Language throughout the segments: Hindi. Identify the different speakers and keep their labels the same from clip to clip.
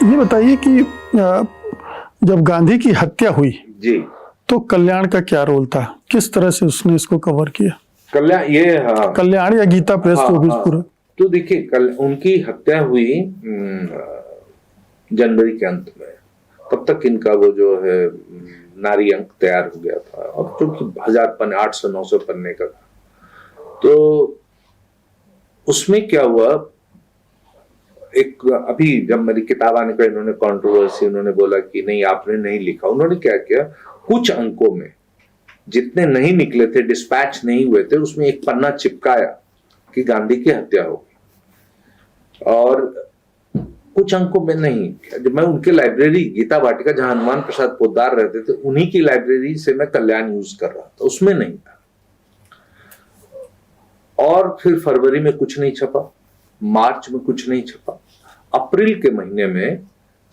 Speaker 1: ये बताइए कि जब गांधी की हत्या हुई
Speaker 2: जी,
Speaker 1: तो कल्याण का क्या रोल था, किस तरह से उसने इसको कवर किया?
Speaker 2: कल्याण ये हाँ,
Speaker 1: कल्याण या गीता प्रेस
Speaker 2: हाँ,
Speaker 1: जो भी
Speaker 2: हाँ।
Speaker 1: पूरा।
Speaker 2: तो देखिए, कल उनकी हत्या हुई जनवरी के अंत में। तब तक इनका वो जो है नारी अंक तैयार हो गया था, और क्योंकि 1000 पन्ने 800-900 पन्ने का था, तो उसमें क्या हुआ, एक अभी जब मेरी किताब आने का इन्होंने कंट्रोवर्सी, उन्होंने बोला कि नहीं आपने नहीं लिखा। उन्होंने क्या किया, कुछ अंकों में जितने नहीं निकले थे, डिस्पैच नहीं हुए थे, उसमें एक पन्ना चिपकाया कि गांधी की हत्या होगी, और कुछ अंकों में नहीं। जब मैं उनके लाइब्रेरी गीता वाटिका, जहां हनुमान प्रसाद पोद्दार रहते थे, उन्हीं की लाइब्रेरी से मैं कल्याण यूज कर रहा था, उसमें नहीं था। और फिर फरवरी में कुछ नहीं छपा, मार्च में कुछ नहीं छपा, अप्रैल के महीने में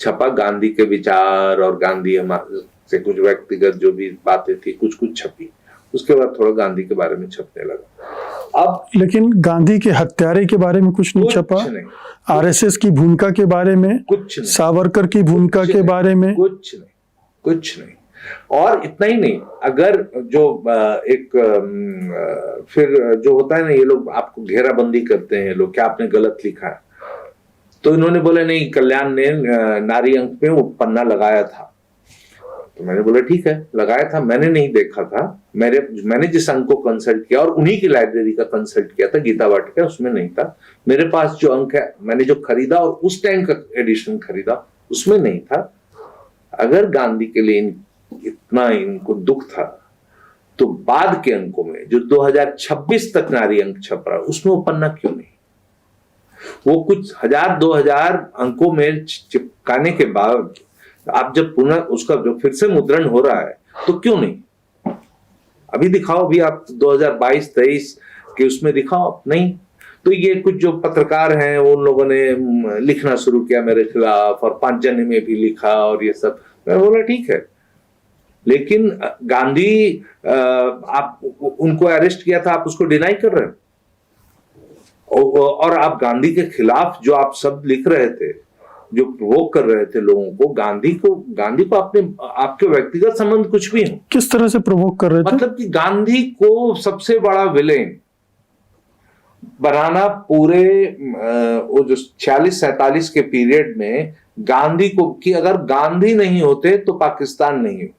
Speaker 2: छपा गांधी के विचार और गांधी से कुछ व्यक्तिगत जो भी बातें थी, कुछ कुछ छपी। उसके बाद थोड़ा गांधी के बारे में छपने लगा। अब
Speaker 1: लेकिन गांधी के हत्यारे के बारे में कुछ नहीं छपा, आरएसएस की भूमिका के बारे में
Speaker 2: कुछ नहीं,
Speaker 1: सावरकर की भूमिका के बारे में
Speaker 2: कुछ नहीं, कुछ नहीं। और इतना ही नहीं, अगर जो एक फिर जो होता है ना, ये लोग आपको घेराबंदी करते हैं, लोग क्या आपने गलत लिखा है, तो इन्होंने बोला नहीं, कल्याण ने नारी अंक में वो पन्ना लगाया था। तो मैंने बोला ठीक है, लगाया था, मैंने नहीं देखा था, मैंने जिस अंक को कंसल्ट किया और उन्हीं की लाइब्रेरी का कंसल्ट किया था, गीता वाटिका, उसमें नहीं था। मेरे पास जो अंक है, मैंने जो खरीदा और उस टाइम का एडिशन खरीदा, उसमें नहीं था। अगर गांधी के लिए इतना इनको दुख था, तो बाद के अंकों में जो 2026 तक नारी अंक छप रहा, उसमें वो पन्ना क्यों नहीं? वो कुछ 1000-2000 अंकों में चिपकाने के बाद आप जब पुनः उसका जो फिर से मुद्रण हो रहा है, तो क्यों नहीं? अभी दिखाओ, अभी आप 2022-23 के उसमें दिखाओ, नहीं। तो ये कुछ जो पत्रकार हैं, उन लोगों ने लिखना शुरू किया मेरे खिलाफ, और 5 जने में भी लिखा, और ये सब। मैं बोला ठीक है, लेकिन गांधी आप उनको अरेस्ट किया था, आप उसको डिनाई कर रहे हो, और आप गांधी के खिलाफ जो आप सब लिख रहे थे, जो प्रोवोक कर रहे थे लोगों को, गांधी को अपने आपके व्यक्तिगत संबंध कुछ भी हो,
Speaker 1: किस तरह से प्रोवोक कर रहे थे?
Speaker 2: मतलब कि गांधी को सबसे बड़ा विलेन बनाना, पूरे वो जो 46-47 के पीरियड में गांधी को, कि अगर गांधी नहीं होते तो पाकिस्तान नहीं होता,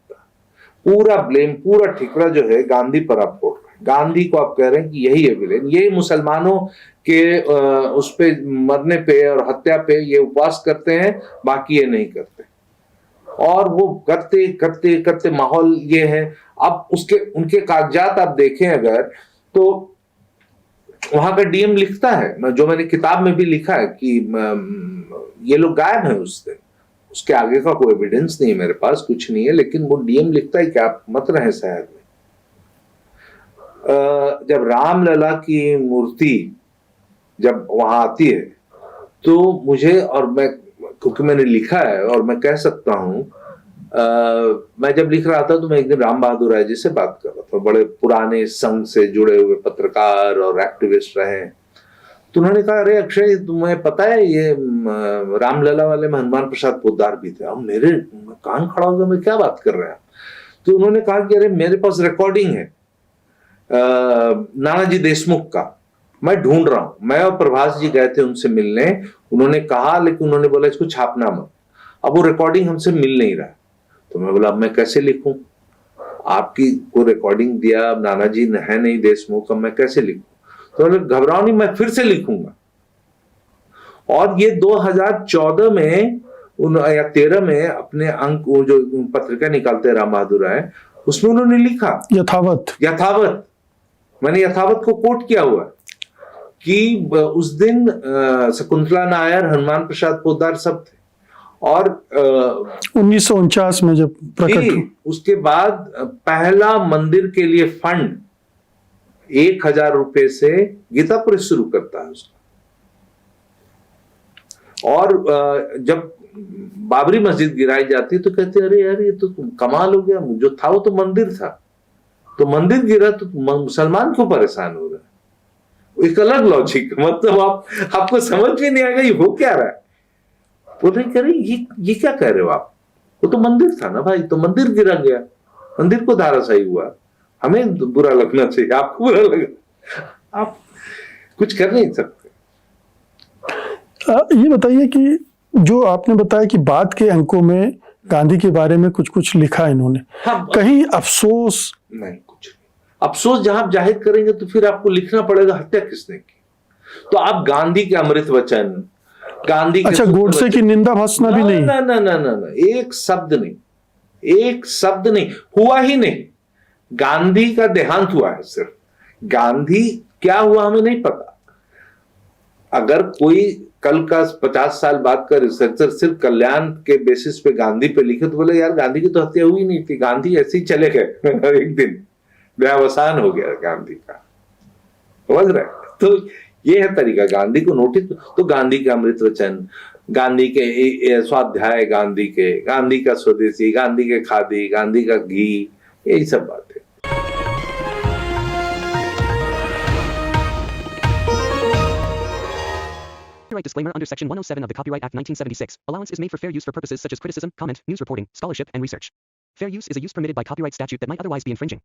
Speaker 2: पूरा ब्लेम, पूरा ठिकरा जो है गांधी पर आप फोड़ रहे हैं। गांधी को आप कह रहे हैं कि यही है विलेन, ये मुसलमानों के उस पे मरने पे और हत्या पे ये उपवास करते हैं, बाकी ये नहीं करते। और वो करते करते करते माहौल ये है। अब उनके कागजात आप देखें अगर, तो वहां का डीएम लिखता है, जो मैंने किताब में भी लिखा है, कि ये लोग गायब हैं उस दिन। उसके आगे का कोई एविडेंस नहीं है मेरे पास, कुछ नहीं है, लेकिन वो डीएम लिखता है कि आप मत रहे शहर में। जब रामलला की मूर्ति जब वहां आती है, तो मुझे, और मैं, क्योंकि मैंने लिखा है और मैं कह सकता हूं, मैं जब लिख रहा था तो मैं एक दिन राम बहादुर राय जी से बात कर रहा था, बड़े पुराने संघ से जुड़े हुए पत्रकार और एक्टिविस्ट रहे। तो उन्होंने कहा, अरे अक्षय, तुम्हें पता है ये रामलला वाले में हनुमान प्रसाद पोद्दार भी थे? अब मेरे कान खड़ा हो गया, मैं क्या बात कर रहे हैं? तो उन्होंने कहा कि अरे मेरे पास रिकॉर्डिंग है नानाजी देशमुख का, मैं ढूंढ रहा हूं। मैं और प्रभास जी गए थे उनसे मिलने, उन्होंने कहा, लेकिन उन्होंने बोला इसको छापना मत। अब वो रिकॉर्डिंग हमसे मिल नहीं रहा। तो मैं बोला, अब मैं कैसे लिखूं? आपकी को रिकॉर्डिंग दिया, नानाजी है नहीं देशमुख, अब मैं कैसे लिखूं? तो घबराओ नहीं, मैं फिर से लिखूंगा। और ये 2014 में या 13 में अपने अंक, वो जो पत्रिका निकालते हैं राम बहादुर राय, उसमें उन्होंने लिखा यथावत। मैंने यथावत को कोट किया हुआ है कि उस दिन शकुंतला नायर, हनुमान प्रसाद पोद्दार सब थे। और
Speaker 1: 1949 में जब प्रकट,
Speaker 2: उसके बाद पहला मंदिर के लिए फंड 1000 रुपए से गीता प्रेस शुरू करता है उसका। और जब बाबरी मस्जिद गिराई जाती है तो कहते हैं, अरे यार ये तो कमाल हो गया, जो था वो तो मंदिर था, तो मंदिर गिरा तो मुसलमान क्यों परेशान हो रहा है? एक अलग लॉजिक, मतलब आपको समझ भी नहीं आएगा ये हो क्या रहा है। बोल रहे कह रहे ये क्या कह रहे हो आप, वो तो मंदिर था ना भाई, तो मंदिर गिरा गया, मंदिर को धाराशायी हुआ, हमें बुरा लगना चाहिए, आपको बुरा लगा, आप कुछ कर नहीं सकते।
Speaker 1: ये बताइए कि जो आपने बताया कि बाद के अंकों में गांधी के बारे में कुछ कुछ लिखा इन्होंने,
Speaker 2: हाँ,
Speaker 1: कहीं अफसोस
Speaker 2: नहीं, कुछ नहीं। अफसोस जहां आप जाहिर करेंगे तो फिर आपको लिखना पड़ेगा हत्या किसने की, तो आप गांधी के अमृत वचन, गांधी के
Speaker 1: अच्छा, गोडसे की निंदा भर्त्सना भी नहीं?
Speaker 2: ना ना ना ना ना, एक शब्द नहीं, एक शब्द नहीं, हुआ ही नहीं। गांधी का देहांत हुआ है सिर्फ, गांधी क्या हुआ हमें नहीं पता। अगर कोई कल का 50 साल बाद का रिसर्चर सिर्फ कल्याण के बेसिस पे गांधी पे लिखे तो बोले यार गांधी की तो हत्या हुई नहीं थी, गांधी ऐसे ही चले गए एक दिन व्यावसान हो गया गांधी का, समझ रहे? तो ये है तरीका गांधी को नोटिस, तो गांधी के अमृत वचन, गांधी के स्वाध्याय, गांधी का स्वदेशी, गांधी के खादी, गांधी का घी, यही सब बातें।
Speaker 3: Copyright disclaimer under Section 107 of the Copyright Act 1976. Allowance is made for fair use for purposes such as criticism, comment, news reporting, scholarship, and research. Fair use is a use permitted by copyright statute that might otherwise be infringing.